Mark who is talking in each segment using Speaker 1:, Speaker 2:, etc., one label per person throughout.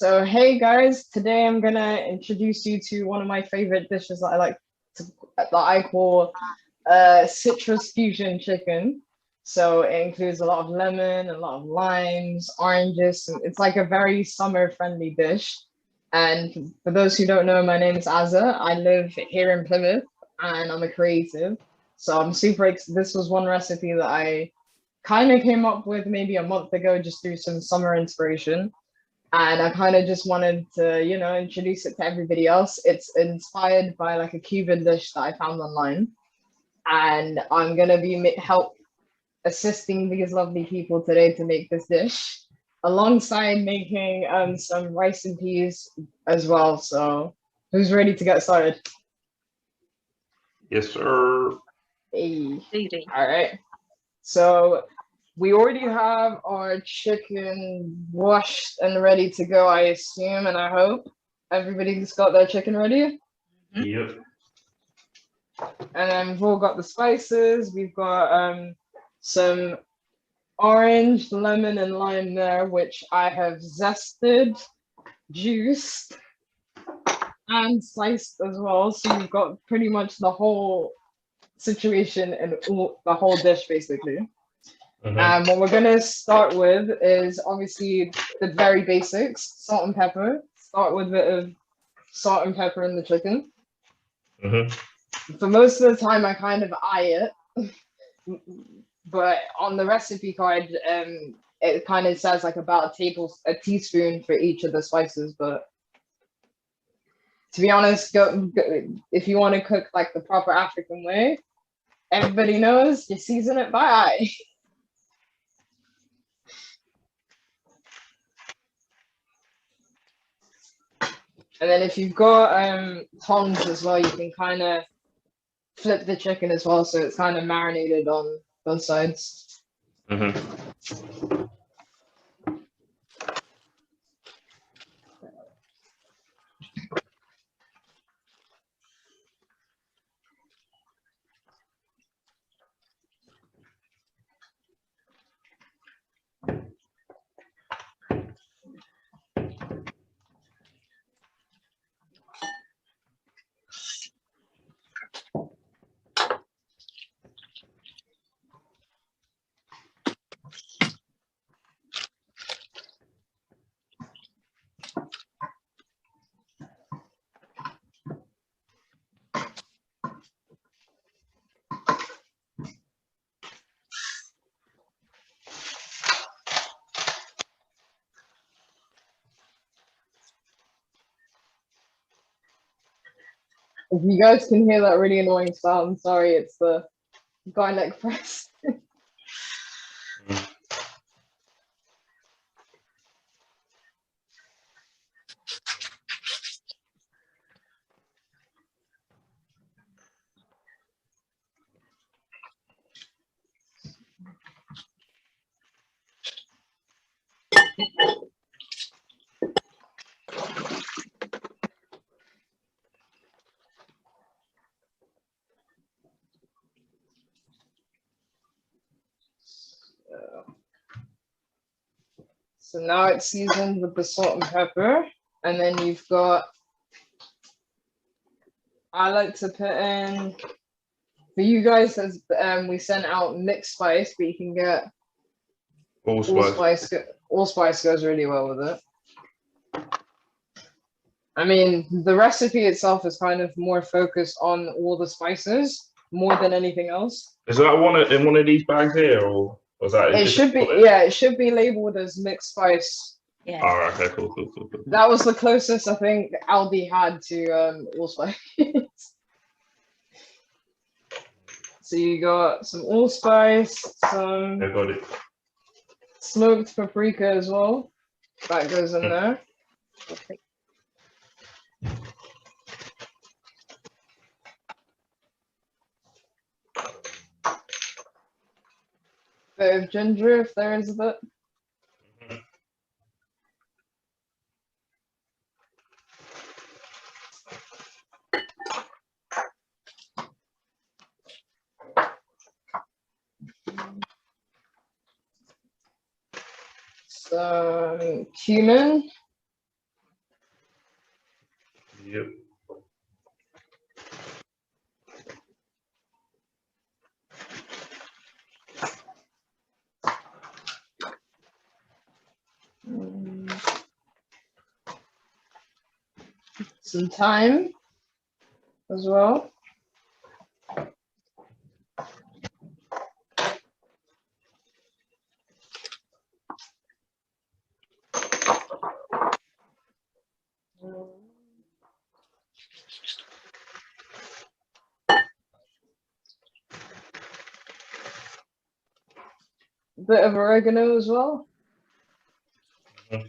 Speaker 1: So, hey guys, today I'm gonna introduce you to one of my favorite dishes that I like to, that I call citrus fusion chicken. So it includes a lot of lemon, a lot of limes, oranges. And it's like a very summer-friendly dish. And for those who don't know, my name is Azza. I live here in Plymouth, and I'm a creative. So I'm super. This was one recipe that I kind of came up with maybe a month ago, just through some summer inspiration, and I kind of just wanted to, introduce it to everybody else. It's inspired by like a Cuban dish that I found online, and I'm gonna be help assisting these lovely people today to make this dish, alongside making some rice and peas as well. So, who's ready to get started?
Speaker 2: Yes, sir.
Speaker 1: Hey. All right. So we already have our chicken washed and ready to go, I assume, and I hope everybody's got their chicken ready.
Speaker 2: Yep.
Speaker 1: And then we've all got the spices. We've got some orange, lemon, and lime there, which I have zested, juiced, and sliced as well. So you've got pretty much the whole situation and the whole dish, basically. What we're gonna start with is obviously the very basics: salt and pepper. Start with a bit of salt and pepper in the chicken. For most of the time, I kind of eye it, but on the recipe card, it kind of says like about a teaspoon for each of the spices. But to be honest, go if you want to cook like the proper African way. Everybody knows you season it by eye. And then if you've got tongs as well, you can kind of flip the chicken as well, so it's kind of marinated on both sides. If you guys can hear that really annoying sound, sorry, it's the garlic press. So now it's seasoned with the salt and pepper, and then you've got, I like to put in, for you guys, as we sent out mixed spice, but you can get allspice. Allspice goes really well with it. I mean, the recipe itself is kind of more focused on all the spices more than anything else.
Speaker 2: Is that in one of these bags here, or was that?
Speaker 1: It should be, yeah, it should be labeled as mixed spice.
Speaker 3: Yeah.
Speaker 2: All right. Okay. Cool.
Speaker 1: That was the closest I think Aldi had to allspice. So you got some allspice, some
Speaker 2: I got it.
Speaker 1: smoked paprika as well. That goes in there.
Speaker 3: Okay.
Speaker 1: Bit of ginger if there is a bit. Some cumin.
Speaker 2: Yep.
Speaker 1: Some thyme as well. Bit of oregano as well.
Speaker 2: Mhm.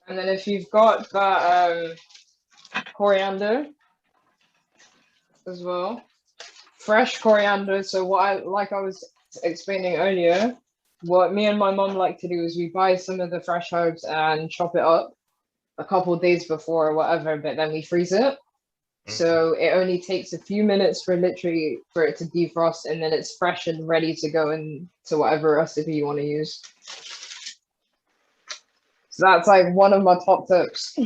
Speaker 1: And then if you've got that coriander as well, fresh coriander. So like I was explaining earlier, what me and my mom like to do is we buy some of the fresh herbs and chop it up a couple days before or whatever, but then we freeze it. So it only takes a few minutes for literally for it to defrost, and then it's fresh and ready to go into whatever recipe you want to use. So that's like one of my top tips.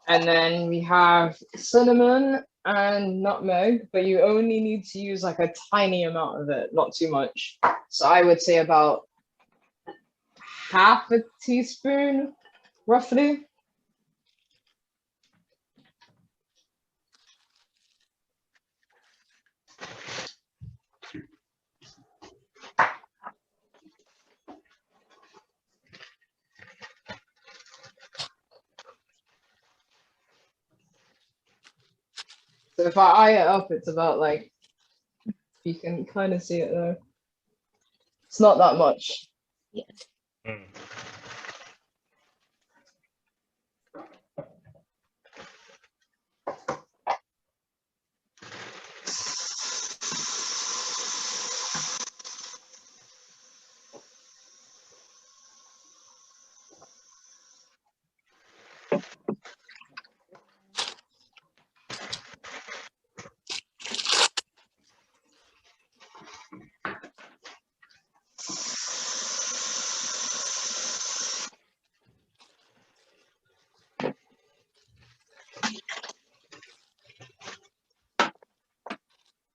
Speaker 1: And then we have cinnamon and nutmeg, but you only need to use like a tiny amount of it, not too much. So I would say about half a teaspoon, roughly. So if I eye it up, it's about like, you can kind of see it there. It's not that much.
Speaker 2: Mm.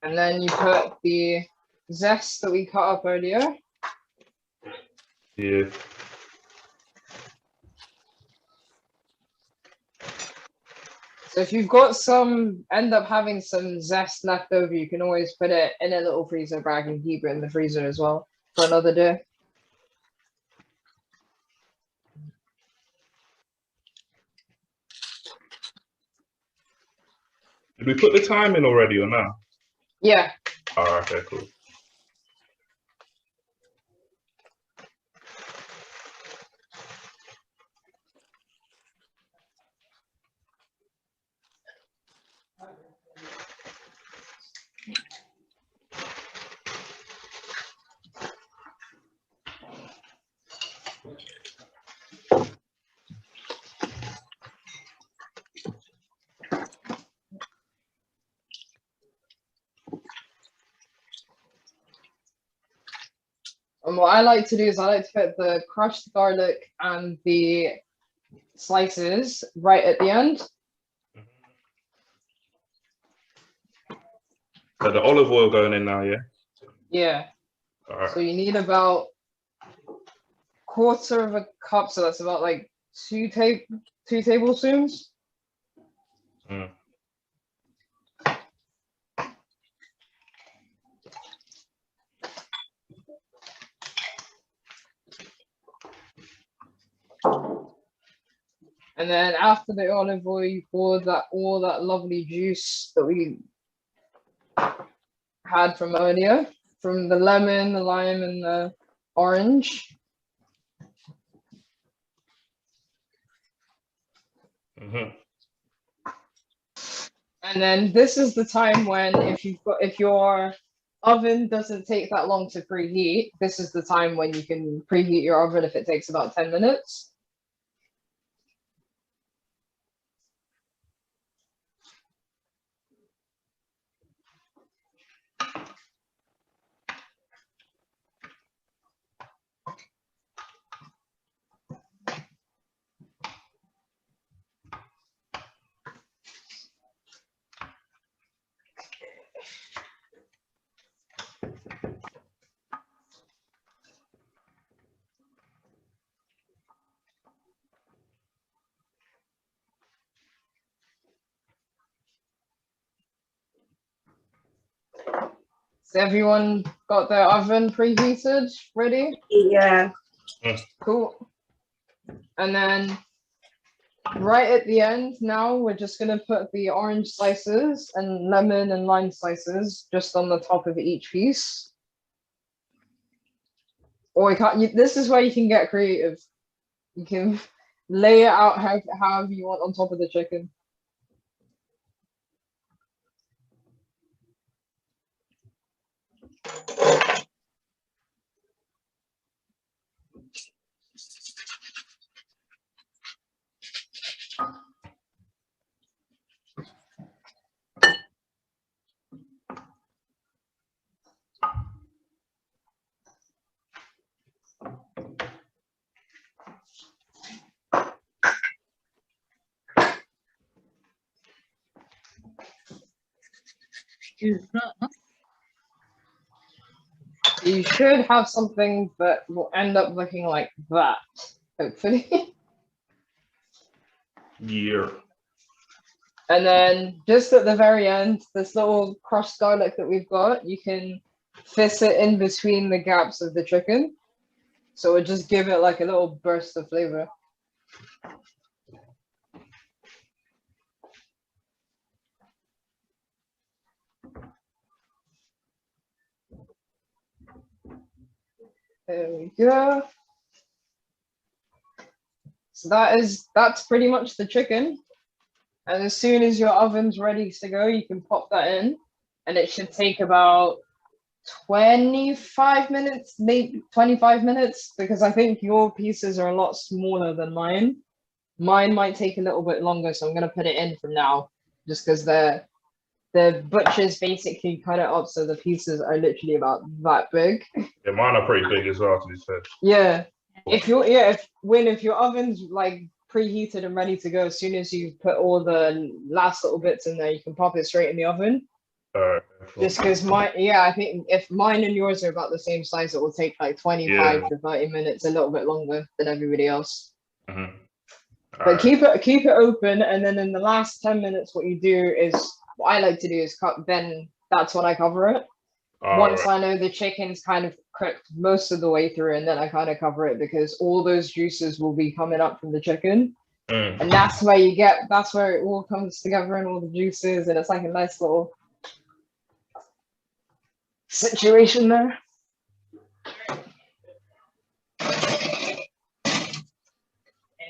Speaker 1: And then you put the zest that we cut up earlier.
Speaker 2: Yeah.
Speaker 1: So if you've got end up having some zest left over, you can always put it in a little freezer bag and keep it in the freezer as well for another day.
Speaker 2: Did we put the time in already or no?
Speaker 1: Yeah.
Speaker 2: All right, okay, cool.
Speaker 1: And what I like to do is I like to put the crushed garlic and the slices right at the end.
Speaker 2: So the olive oil going in now, yeah?
Speaker 1: Yeah.
Speaker 2: All right.
Speaker 1: So you need about quarter of a cup, so that's about like two tablespoons.
Speaker 2: Mm.
Speaker 1: And then after the olive oil, you pour that all that lovely juice that we had from earlier, from the lemon, the lime, and the orange.
Speaker 2: Mm-hmm.
Speaker 1: And then this is the time when if your oven doesn't take that long to preheat, this is the time when you can preheat your oven if it takes about 10 minutes. So everyone got their oven preheated, ready?
Speaker 3: Yeah.
Speaker 1: Cool. And then right at the end now, we're just gonna put the orange slices and lemon and lime slices just on the top of each piece. Or this is where you can get creative. You can lay it out however you want on top of the chicken. You should have something that will end up looking like that, hopefully.
Speaker 2: Yeah.
Speaker 1: And then just at the very end, this little crushed garlic that we've got, you can fist it in between the gaps of the chicken. So it just give it like a little burst of flavor. There we go. So that's pretty much the chicken. And as soon as your oven's ready to go, you can pop that in, and it should take about 25 minutes, maybe 25 minutes, because I think your pieces are a lot smaller than mine. Mine might take a little bit longer, so I'm gonna put it in from now, just because the butchers basically cut it up so the pieces are literally about that big.
Speaker 2: Yeah, mine are pretty big as well, to be fair.
Speaker 1: Yeah. If your oven's like preheated and ready to go, as soon as you put all the last little bits in there, you can pop it straight in the oven.
Speaker 2: Cool.
Speaker 1: Just because I think if mine and yours are about the same size, it will take like 25 to 30 minutes, a little bit longer than everybody else.
Speaker 2: Mm-hmm.
Speaker 1: But keep it open, and then in the last 10 minutes, what you do is what I like to do is then that's when I cover it. Once I know the chicken's kind of cooked most of the way through, and then I kind of cover it because all those juices will be coming up from the chicken. And that's where it all comes together and all the juices, and it's like a nice little situation there.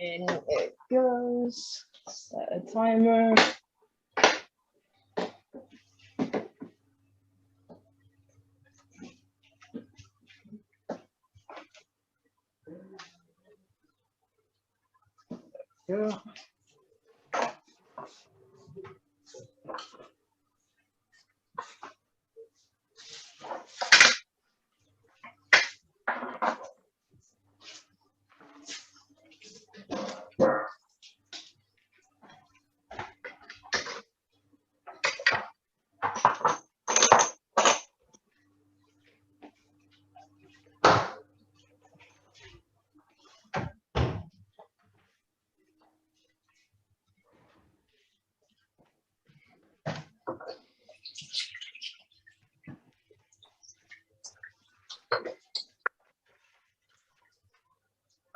Speaker 1: And it goes. Set a timer. Go.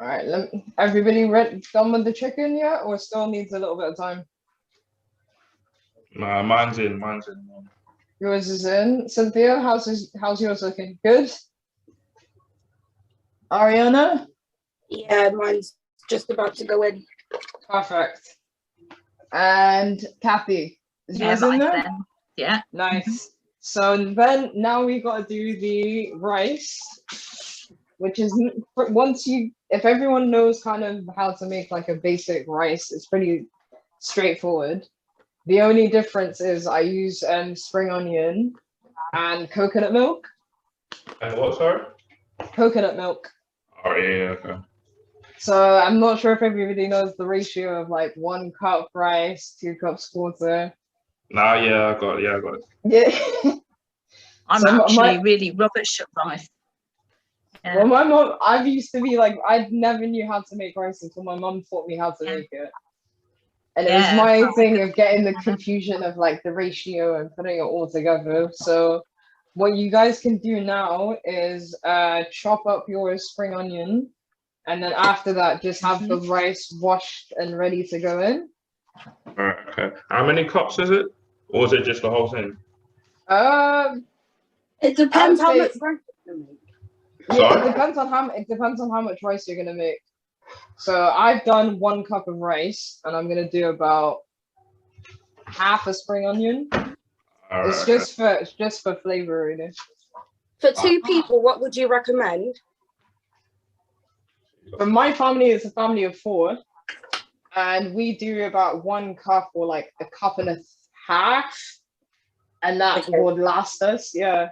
Speaker 1: All right, everybody done with the chicken yet, or still needs a little bit of time?
Speaker 2: Nah, mine's in.
Speaker 1: Yours is in. Cynthia, how's yours looking? Good. Ariana?
Speaker 3: Yeah, mine's just about to go in.
Speaker 1: Perfect. And Kathy, is yours in there?
Speaker 4: Then. Yeah.
Speaker 1: Nice. So then now we got to do the rice, which is if everyone knows kind of how to make like a basic rice, it's pretty straightforward. The only difference is I use spring onion and coconut milk.
Speaker 2: And what, sorry?
Speaker 1: Coconut milk.
Speaker 2: Oh, yeah, okay.
Speaker 1: So I'm not sure if everybody knows the ratio of like 1 cup rice, 2 cups water.
Speaker 2: Nah, yeah, I got it.
Speaker 1: Yeah.
Speaker 4: I'm
Speaker 1: So
Speaker 4: actually really rubbish at rice. Yeah.
Speaker 1: Well, my mom, I used to be like, I never knew how to make rice until my mom taught me how to make it. And it was my thing of getting the confusion of like the ratio and putting it all together. So what you guys can do now is chop up your spring onion. And then after that, just have the rice washed and ready to go in.
Speaker 2: All right, okay. How many cups is it? Or is it just the whole thing?
Speaker 3: It depends how
Speaker 1: say-
Speaker 3: much rice you make.
Speaker 1: Yeah,
Speaker 2: Sorry?
Speaker 1: it depends on how much rice you're gonna make. So I've done 1 cup of rice, and I'm gonna do about half a spring onion.
Speaker 2: All
Speaker 1: It's
Speaker 2: right,
Speaker 1: just for flavor, really.
Speaker 3: For 2 people, what would you recommend?
Speaker 1: But my family is a family of 4, and we do about 1 cup or like a cup and a half, and that
Speaker 3: Okay.
Speaker 1: would last us. Yeah.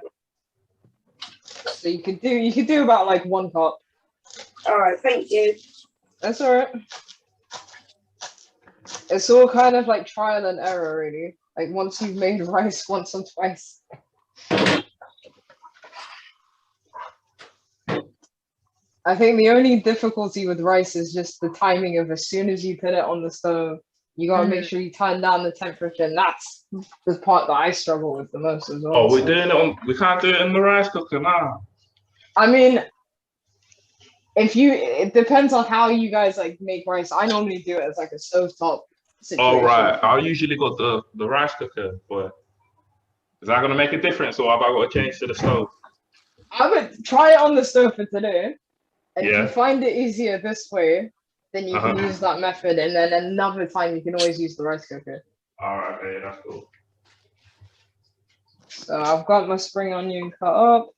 Speaker 1: So you could do about like 1 cup.
Speaker 3: All right, thank you.
Speaker 1: That's all right. It's all kind of like trial and error, really. Like once you've made rice once or twice. I think the only difficulty with rice is just the timing of as soon as you put it on the stove, you gotta make sure you turn down the temperature, and that's the part that I struggle with the most as well.
Speaker 2: Oh, we're
Speaker 1: so.
Speaker 2: doing it on, we can't do it in the rice cooker now.
Speaker 1: I mean, it depends on how you guys like make rice. I normally do it as like a stovetop situation.
Speaker 2: Oh, right. I usually got the rice cooker, but is that going to make a difference or have I got to change to the stove?
Speaker 1: I would try it on the stove for today. And if
Speaker 2: Yeah.
Speaker 1: you find it easier this way, then you can use that method. And then another time you can always use the rice cooker.
Speaker 2: All right, okay, that's cool.
Speaker 1: So I've got my spring onion cut up.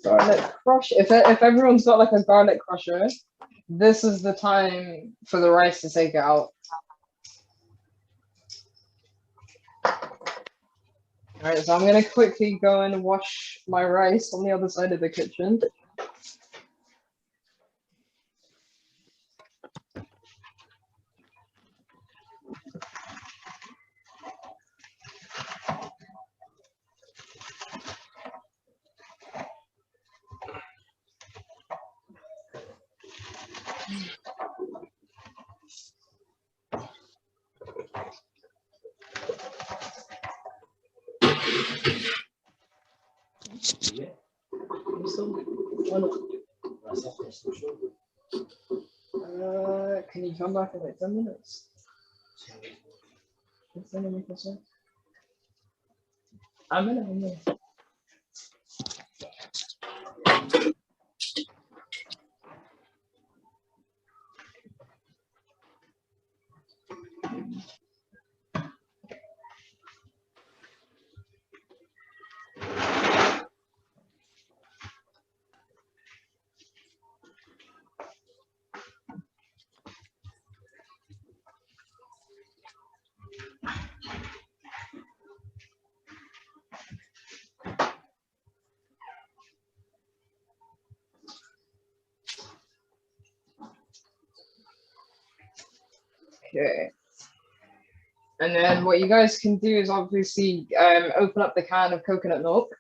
Speaker 1: Garlic crush. If everyone's got like a garlic crusher, this is the time for the rice to take it out. All right, so I'm gonna quickly go and wash my rice on the other side of the kitchen. Can you come back in like 10 minutes? I'm in a minute. Okay. And then what you guys can do is obviously open up the can of coconut milk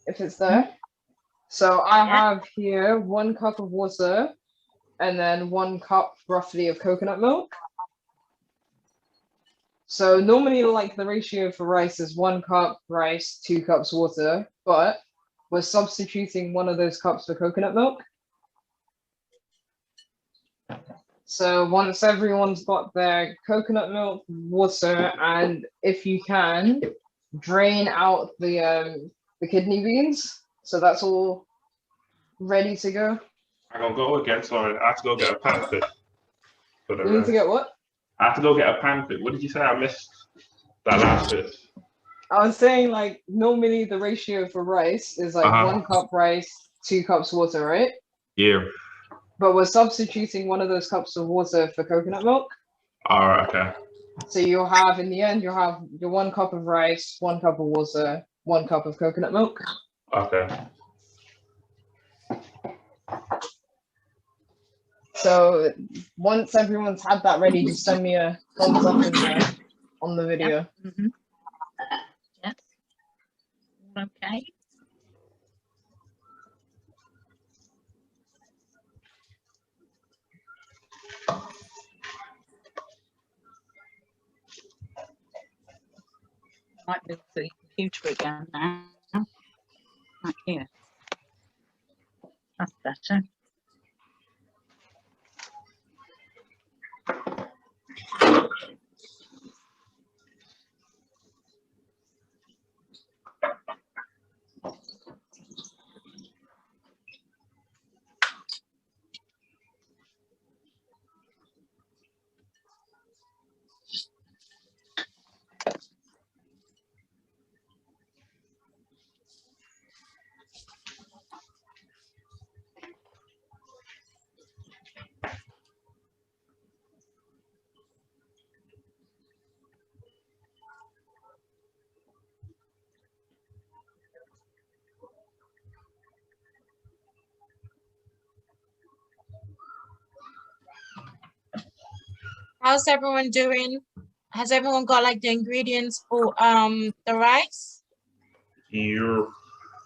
Speaker 1: if it's there. So I have here 1 cup of water and then 1 cup roughly of coconut milk. So normally like the ratio for rice is 1 cup rice, 2 cups water, but we're substituting one of those cups for coconut milk. So once everyone's got their coconut milk, water, and if you can, drain out the kidney beans. So that's all ready to go.
Speaker 2: I'm gonna go again. Sorry, I have to go get a pan fit. For the
Speaker 1: You need to
Speaker 2: rice.
Speaker 1: get what?
Speaker 2: I have to go get a pan fit. What did you say? I missed that last bit.
Speaker 1: I was saying like normally the ratio for rice is like 1 cup rice, 2 cups water, right?
Speaker 2: Yeah.
Speaker 1: But we're substituting one of those cups of water for coconut milk.
Speaker 2: All right. Okay.
Speaker 1: So you'll have, in the end, you'll have your 1 cup of rice, 1 cup of water, 1 cup of coconut milk.
Speaker 2: Okay.
Speaker 1: So once everyone's had that ready, just send me a thumbs up on the video.
Speaker 4: Mhm. Yes. Okay. Might move the computer again now. Right here. That's better.
Speaker 5: How's everyone doing? Has everyone got like the ingredients for the rice?
Speaker 2: You.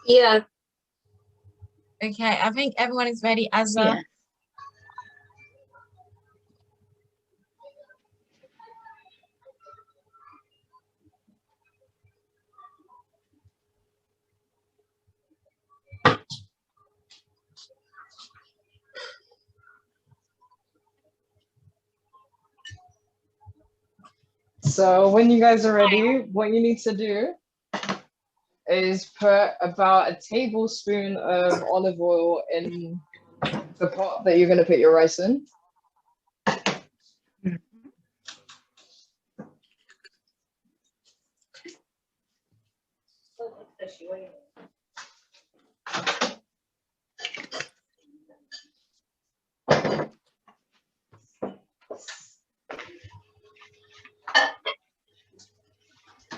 Speaker 3: Yeah.
Speaker 5: Okay, I think everyone is ready as a
Speaker 4: Yeah.
Speaker 1: So when you guys are ready, what you need to do is put about a tablespoon of olive oil in the pot that you're going to put your rice in.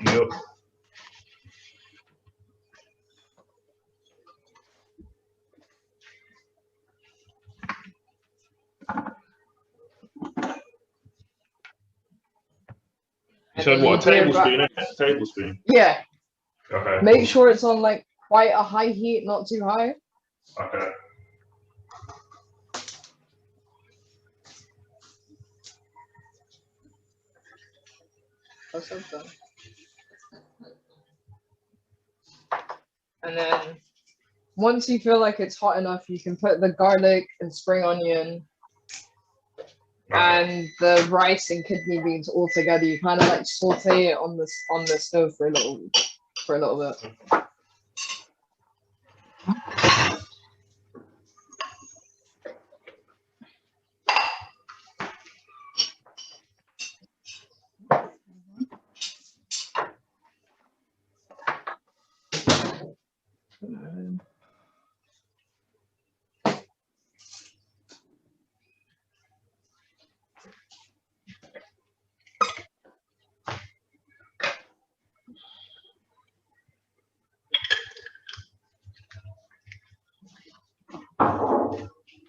Speaker 2: Yep. You said what? A tablespoon, isn't it? A tablespoon.
Speaker 1: Yeah.
Speaker 2: Okay.
Speaker 1: Make sure it's on like quite a high heat, not too high.
Speaker 2: Okay.
Speaker 1: And then once you feel like it's hot enough, you can put the garlic and spring onion and the rice and kidney beans all together. You kind of like saute it on the stove for a little bit.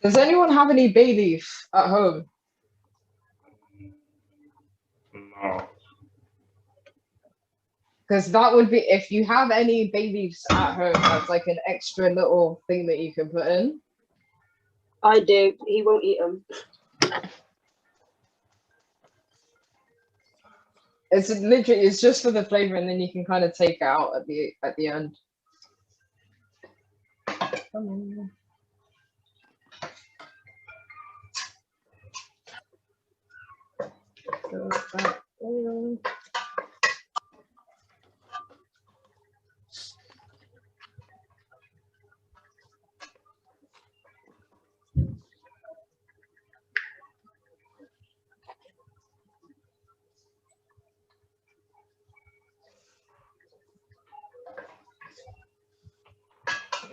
Speaker 1: Does anyone have any bay leaf at home?
Speaker 2: No.
Speaker 1: Because that would be, if you have any bay leaves at home, that's like an extra little thing that you can put in.
Speaker 3: I do. He won't eat them.
Speaker 1: It's literally, it's just for the flavor, and then you can kind of take it out at the end. Come on. Go back oil.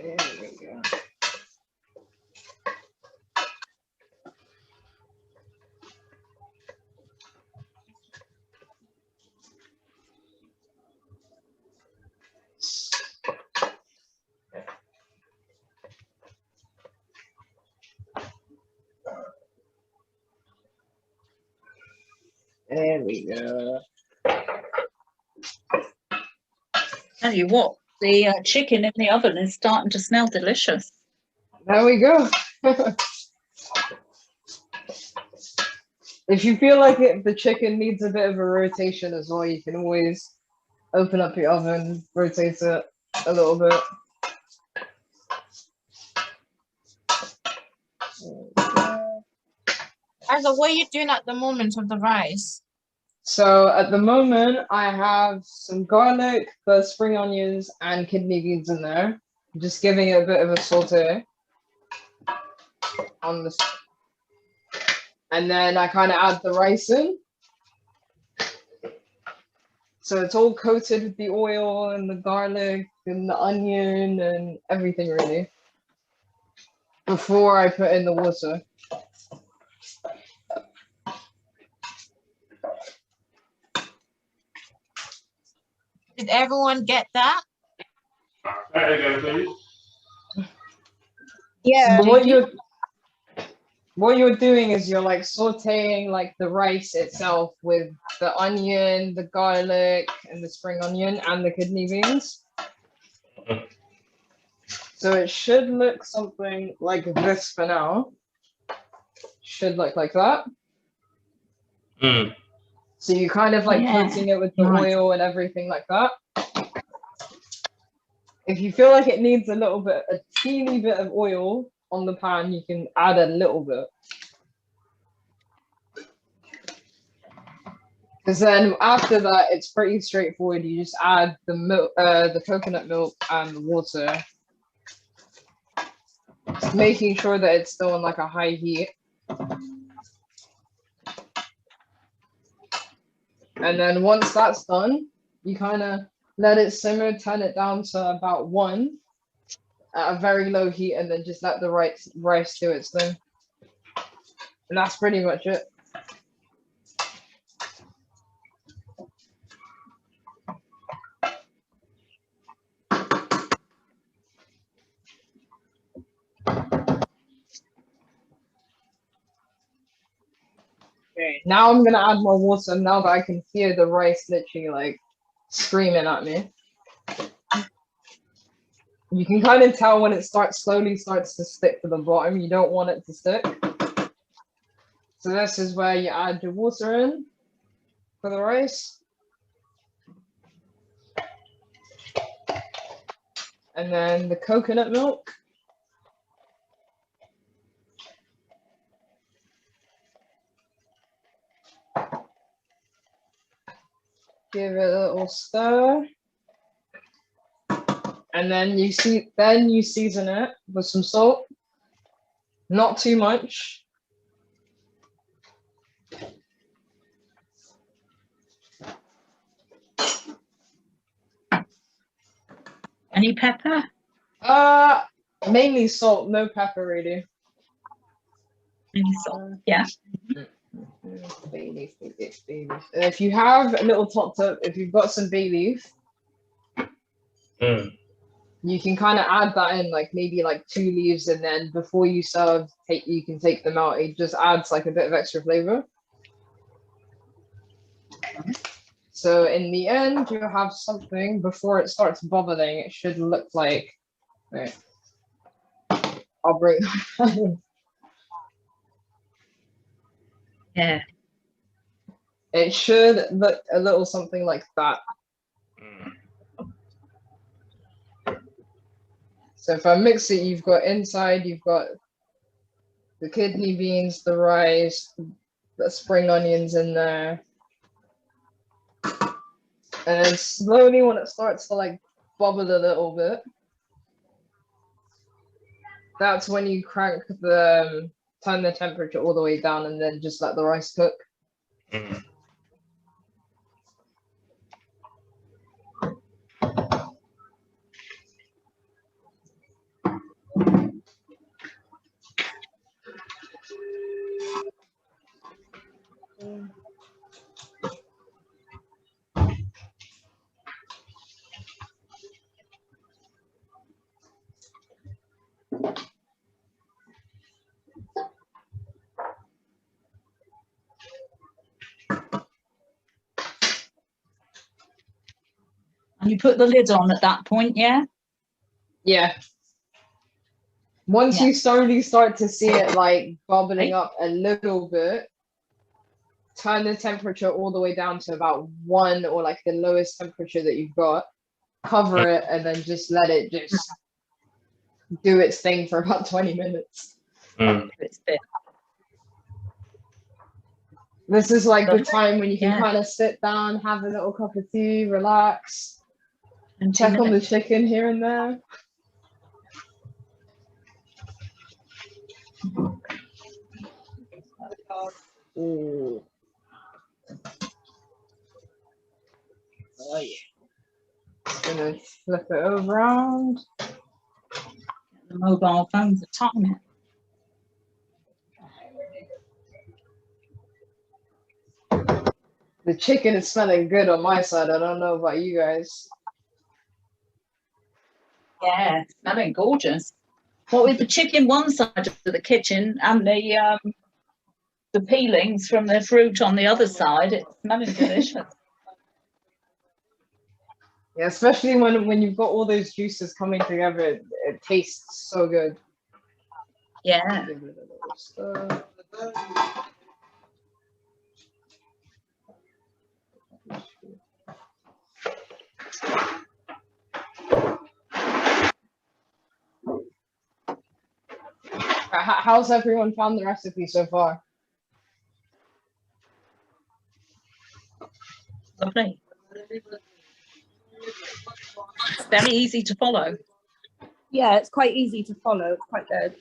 Speaker 1: There we go. There we go.
Speaker 4: Tell you what, the chicken in the oven is starting to smell delicious.
Speaker 1: There we go. If you feel like the chicken needs a bit of a rotation as well, you can always open up your oven, rotate it a little bit.
Speaker 5: Isaac, what are you doing at the moment with the rice?
Speaker 1: So at the moment, I have some garlic, the spring onions, and kidney beans in there. Just giving it a bit of a saute on this, and then I kind of add the rice in. So it's all coated with the oil and the garlic and the onion and everything really. Before I put in the water.
Speaker 5: Did everyone get that?
Speaker 2: Say it again, please.
Speaker 3: Yeah.
Speaker 1: So what you're doing is you're like sauteing like the rice itself with the onion, the garlic, and the spring onion and the kidney beans. So it should look something like this for now. Should look like that.
Speaker 2: Mm.
Speaker 1: So you kind of like
Speaker 4: Yeah,
Speaker 1: coating it with the
Speaker 4: nice.
Speaker 1: oil and everything like that. If you feel like it needs a teeny bit of oil on the pan, you can add a little bit. Because then after that, it's pretty straightforward. You just add the milk, the coconut milk and the water. Just making sure that it's still on like a high heat. And then once that's done, you kind of let it simmer, turn it down to about 1 at a very low heat, and then just let the rice do its thing. And that's pretty much it. Okay, now I'm gonna add more water now that I can hear the rice literally like screaming at me. You can kind of tell when it slowly starts to stick to the bottom. You don't want it to stick. So this is where you add your water in for the rice. And then the coconut milk. Give it a little stir. And then you season it with some salt. Not too much.
Speaker 4: Any pepper?
Speaker 1: Mainly salt, no pepper really.
Speaker 4: Any salt? Yeah.
Speaker 1: Bay leaf, bay leaf, bay leaf. If you have a little topped up, if you've got some bay leaf, you can kind of add that in, like maybe like 2 leaves, and then before you serve, you can take them out. It just adds like a bit of extra flavor. So in the end, you have something before it starts bubbling. It should look like. Wait, I'll bring.
Speaker 4: Yeah.
Speaker 1: It should look a little something like that. So So if I mix it, you've got inside, you've got the kidney beans, the rice, the spring onions in there. And then slowly when it starts to like bubble a little bit, that's when you crank the, turn the temperature all the way down and then just let the rice cook.
Speaker 2: Mm.
Speaker 4: And you put the lid on at that point, yeah?
Speaker 1: Yeah. Once
Speaker 4: Yeah.
Speaker 1: you slowly start to see it like bubbling
Speaker 4: Right.
Speaker 1: up a little bit, turn the temperature all the way down to about 1 or like the lowest temperature that you've got, cover it, and then just let it just do its thing for about 20 minutes.
Speaker 2: Mm.
Speaker 4: It's bit.
Speaker 1: This is like the
Speaker 4: Lovely.
Speaker 1: time when you can
Speaker 4: Yeah.
Speaker 1: kind of sit down, have a little cup of tea, relax,
Speaker 4: 20
Speaker 1: check on the
Speaker 4: minutes.
Speaker 1: chicken here and there. Ooh. Oh yeah. Just gonna flip it around.
Speaker 4: The mobile phones are timing it.
Speaker 1: The chicken is smelling good on my side. I don't know about you guys.
Speaker 4: Yeah, smelling gorgeous. What with the chicken one side of the kitchen and the peelings from the fruit on the other side, it's smelling delicious.
Speaker 1: Yeah, especially when you've got all those juices coming together, it tastes so good.
Speaker 4: Yeah.
Speaker 1: Give it a little stir. How's everyone found the recipe so far?
Speaker 4: Lovely. It's very easy to follow.
Speaker 3: Yeah, it's quite easy to follow. It's quite good.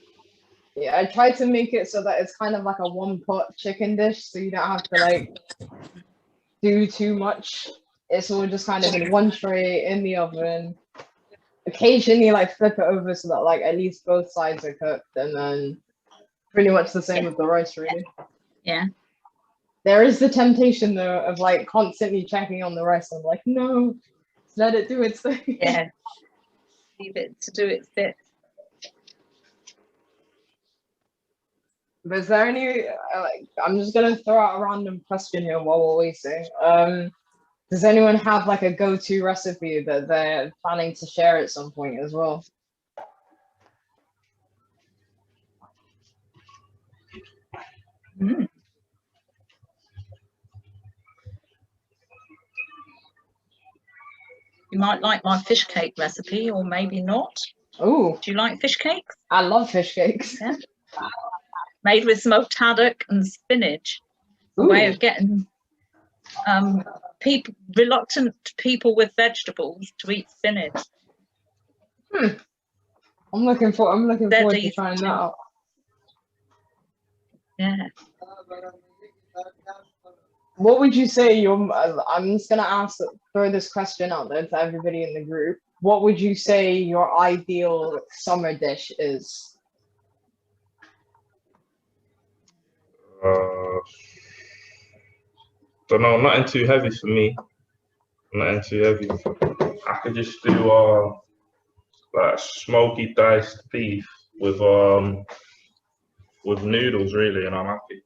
Speaker 1: Yeah, I tried to make it so that it's kind of like a one-pot chicken dish, so you don't have to like do too much. It's all just kind of in one tray in the oven. Occasionally, like flip it over so that like at least both sides are cooked, and then pretty much the same with the rice, really.
Speaker 4: Yeah.
Speaker 1: There is the temptation though of like constantly checking on the rice. I'm like, no, let it do its thing.
Speaker 4: Yeah. Leave it to do its bit.
Speaker 1: But is there any like? I'm just gonna throw out a random question here while we're waiting. Does anyone have like a go-to recipe that they're planning to share at some point as well?
Speaker 4: Mm. You might like my fish cake recipe, or maybe not.
Speaker 1: Oh,
Speaker 4: Do you like fish cakes?
Speaker 1: I love fish cakes.
Speaker 4: Yeah. Made with smoked haddock and spinach. A way
Speaker 1: Ooh.
Speaker 4: of getting reluctant people with vegetables to eat spinach.
Speaker 1: I'm looking forward to
Speaker 4: Deadly
Speaker 1: trying that
Speaker 4: eating.
Speaker 1: out.
Speaker 4: Yeah.
Speaker 1: What would you say I'm just gonna throw this question out there to everybody in the group. What would you say your ideal summer dish is?
Speaker 2: Don't know, nothing too heavy for me. Nothing too heavy. I could just do like smoky diced beef with noodles really, and I'm happy.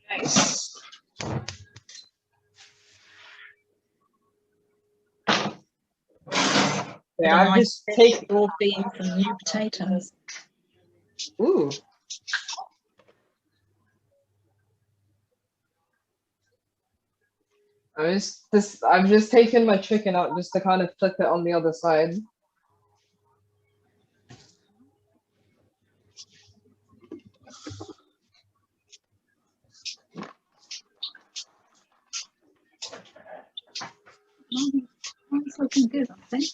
Speaker 1: Nice. Yeah, I've just taken
Speaker 4: raw beans and new potatoes.
Speaker 1: ooh. I've just taken my chicken out just to kind of flip it on the other side.
Speaker 4: It's looking good, I think.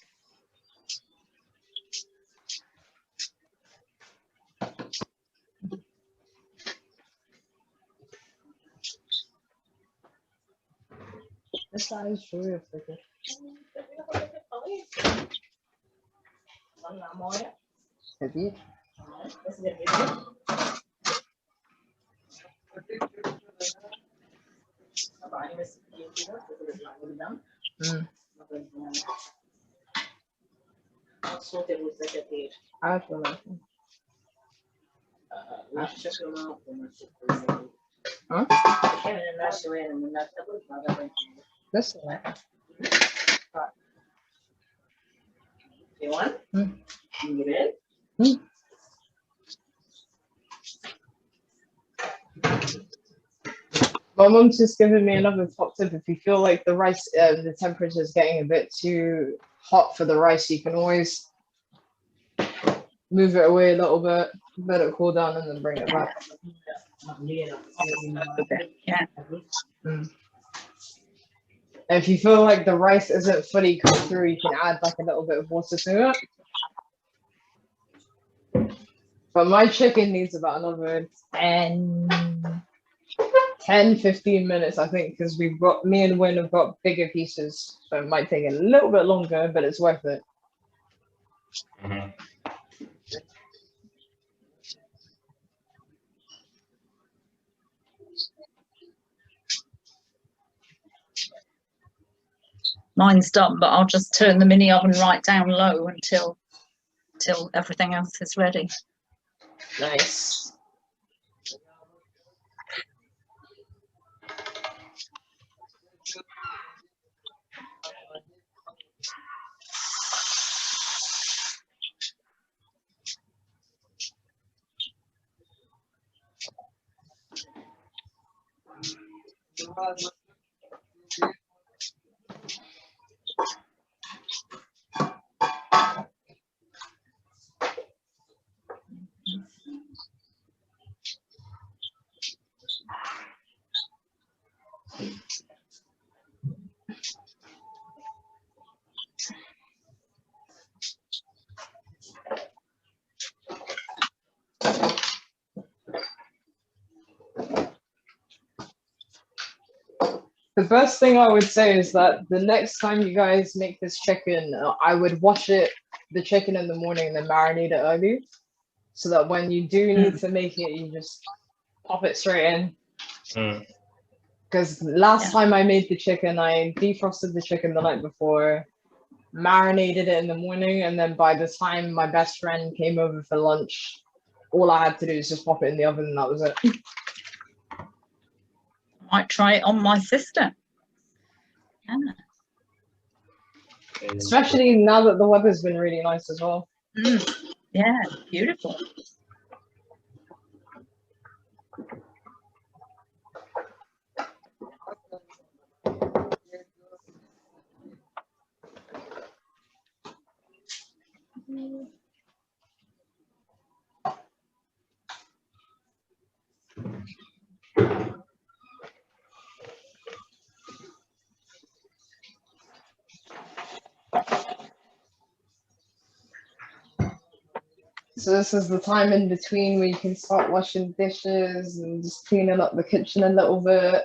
Speaker 1: This side is true. Maybe. Mm. I feel like. Huh? This way.
Speaker 6: You want?
Speaker 1: Mm.
Speaker 6: You get in?
Speaker 1: Mm. My mom's just given me another top tip. If you feel like the rice, the temperature is getting a bit too hot for the rice, you can always move it away a little bit, let it cool down, and then bring it back.
Speaker 4: Yeah.
Speaker 1: Mm. If you feel like the rice isn't fully cooked through, you can add like a little bit of water to it. But my chicken needs about another 10-15 minutes, I think, because me and Win have got bigger pieces, so it might take a little bit longer, but it's worth it.
Speaker 2: Mhm.
Speaker 4: Mine's done, but I'll just turn the mini oven right down low until everything else is ready.
Speaker 1: Nice. The best thing I would say is that the next time you guys make this chicken, I would wash the chicken in the morning and then marinate it early, so that when you do need to make it, you just pop it straight in.
Speaker 2: Mm.
Speaker 1: Because last time I made the chicken, I defrosted the chicken the night before, marinated it in the morning, and then by the time my best friend came over for lunch, all I had to do is just pop it in the oven and that was it.
Speaker 4: Might try it on my sister. Yeah.
Speaker 1: Especially now that the weather's been really nice as well.
Speaker 4: Yeah, beautiful.
Speaker 1: So this is the time in between where you can start washing dishes and just cleaning up the kitchen a little bit.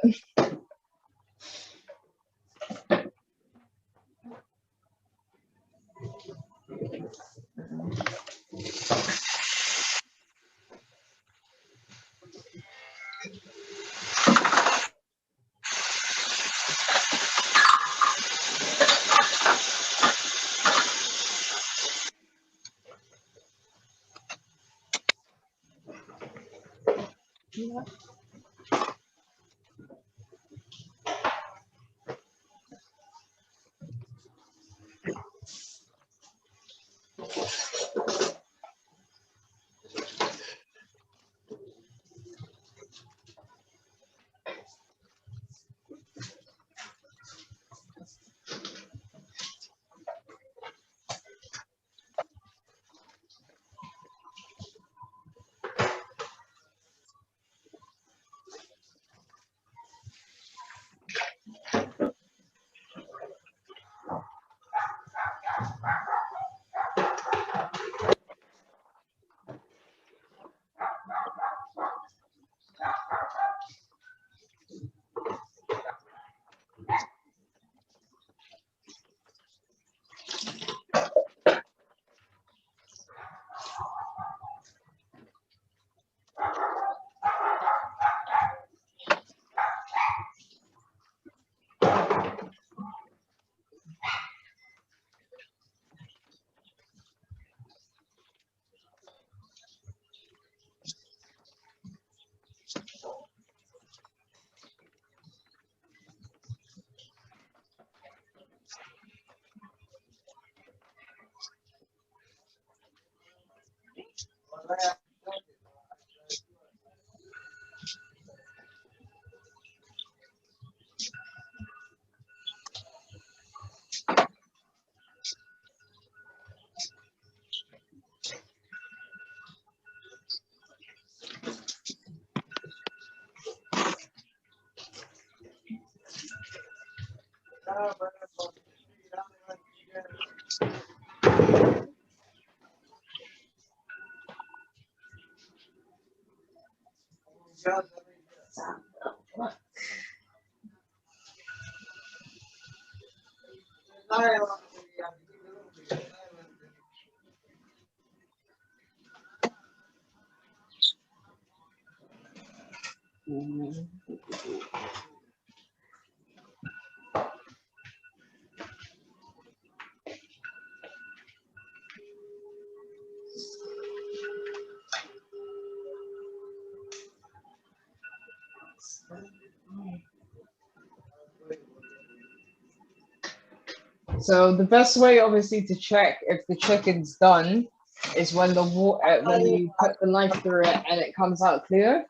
Speaker 1: So the best way, obviously, to check if the chicken's done is when the water, when you put the knife through it and it comes out clear.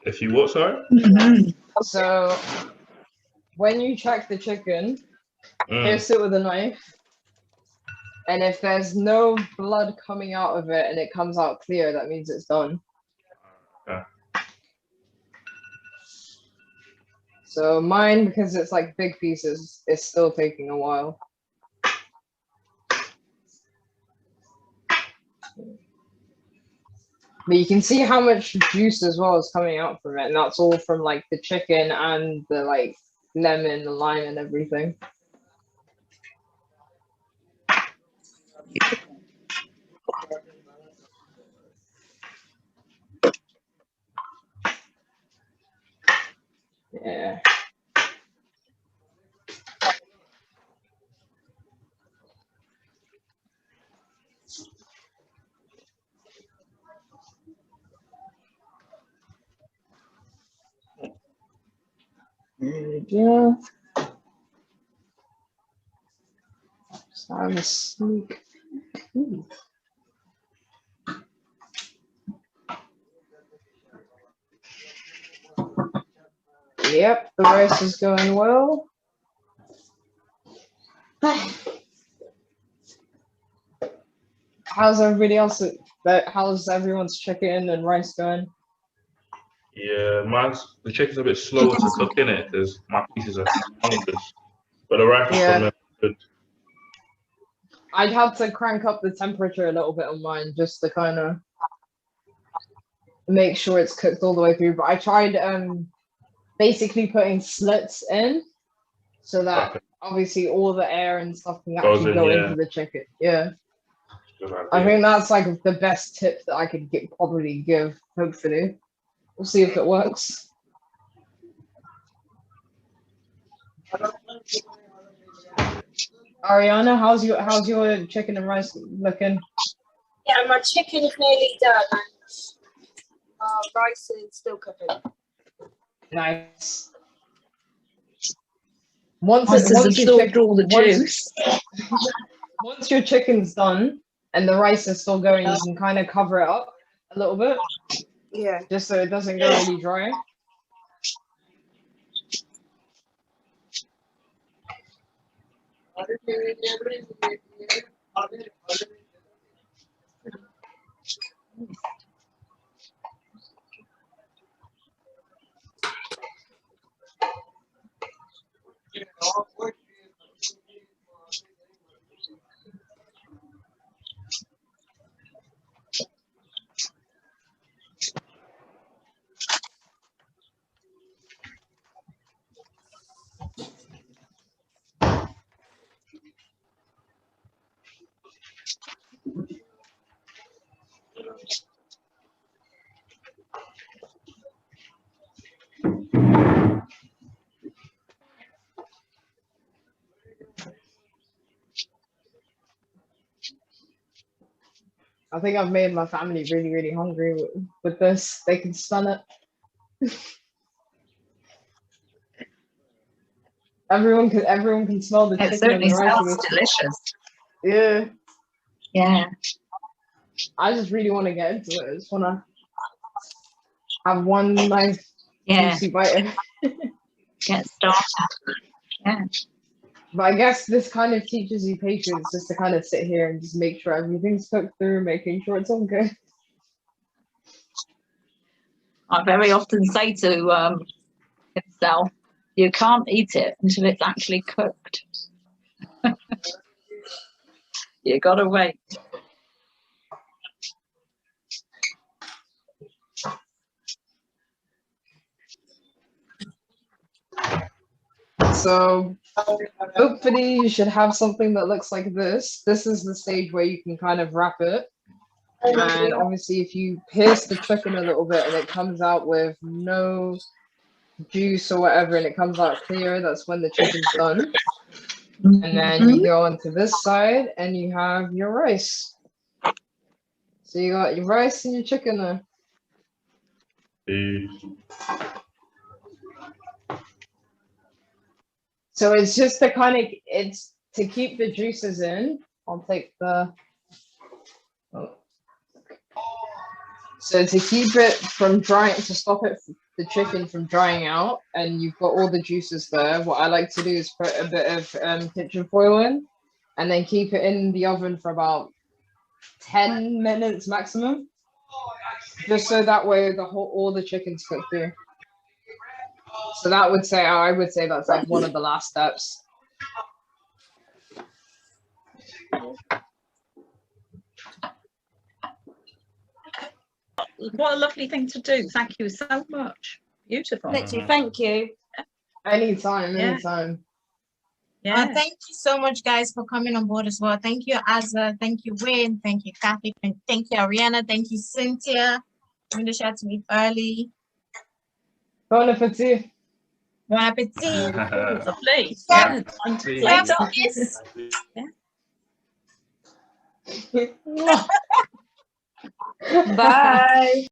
Speaker 2: If you what, sorry?
Speaker 1: So when you check the chicken, pierce it with a knife, and if there's no blood coming out of it and it comes out clear, that means it's done.
Speaker 2: Okay.
Speaker 1: So mine, because it's like big pieces, it's still taking a while. But you can see how much juice as well is coming out from it, and that's all from like the chicken and the like lemon, the lime, and everything. Yeah. There we go. So I have a sneak. Ooh. Yep, the rice is going well. How's everybody else? How's everyone's chicken and rice going?
Speaker 2: Yeah, the chicken's a bit slower to cook in it because my pieces are humongous. But the rice is coming out good.
Speaker 1: I'd have to crank up the temperature a little bit on mine just to kind of make sure it's cooked all the way through. But I tried basically putting slits in so that obviously all the air and stuff can actually go into the chicken. Yeah. I think that's like the best tip that I could probably give, hopefully. We'll see if it works. Ariana, how's your chicken and rice looking?
Speaker 3: Yeah, my chicken is nearly done and rice is still cooking.
Speaker 1: Nice.
Speaker 4: Once
Speaker 1: your chicken's done and the rice is still going, you can kind of cover it up a little bit.
Speaker 3: Yeah.
Speaker 1: Just so it doesn't go really dry. I think I've made my family really, really hungry with this. They can smell it. Everyone can smell the chicken and the rice.
Speaker 4: It certainly smells delicious.
Speaker 1: Yeah.
Speaker 4: Yeah.
Speaker 1: I just really want to get into it. I just want to have one nice
Speaker 4: Yeah,
Speaker 1: juicy bite.
Speaker 4: get started. Yeah.
Speaker 1: But I guess this kind of teaches you patience, just to kind of sit here and just make sure everything's cooked through, making sure it's all good.
Speaker 4: I very often say to himself, you can't eat it until it's actually cooked. You gotta wait.
Speaker 1: So hopefully you should have something that looks like this. This is the stage where you can kind of wrap it. And obviously if you pierce the chicken a little bit and it comes out with no juice or whatever and it comes out clear, that's when the chicken's done. And then you go onto this side and you have your rice. So you got your rice and your chicken there. So it's just to kind of, it's to keep the juices in. I'll take the, oh. So to keep it from drying, to stop it, the chicken from drying out, and you've got all the juices there, what I like to do is put a bit of kitchen foil in, and then keep it in the oven for about 10 minutes maximum. Just so that way all the chicken's cooked through. So that would say, I would say that's like one of the last steps.
Speaker 4: What a lovely thing to do. Thank you so much. Beautiful.
Speaker 3: Literally, thank you.
Speaker 1: Anytime,
Speaker 4: Yeah.
Speaker 1: anytime.
Speaker 4: Yeah.
Speaker 5: Thank you so much, guys, for coming on board as well. Thank you, Azza. Thank you, Wayne. Thank you, Kathy. And thank you, Ariana. Thank you, Cynthia. I'm going to shout to me early.
Speaker 1: Bon appetit.
Speaker 5: Bon appetit.
Speaker 4: Lovely.
Speaker 5: Yeah.
Speaker 4: Yeah.
Speaker 5: Yes.
Speaker 3: Bye.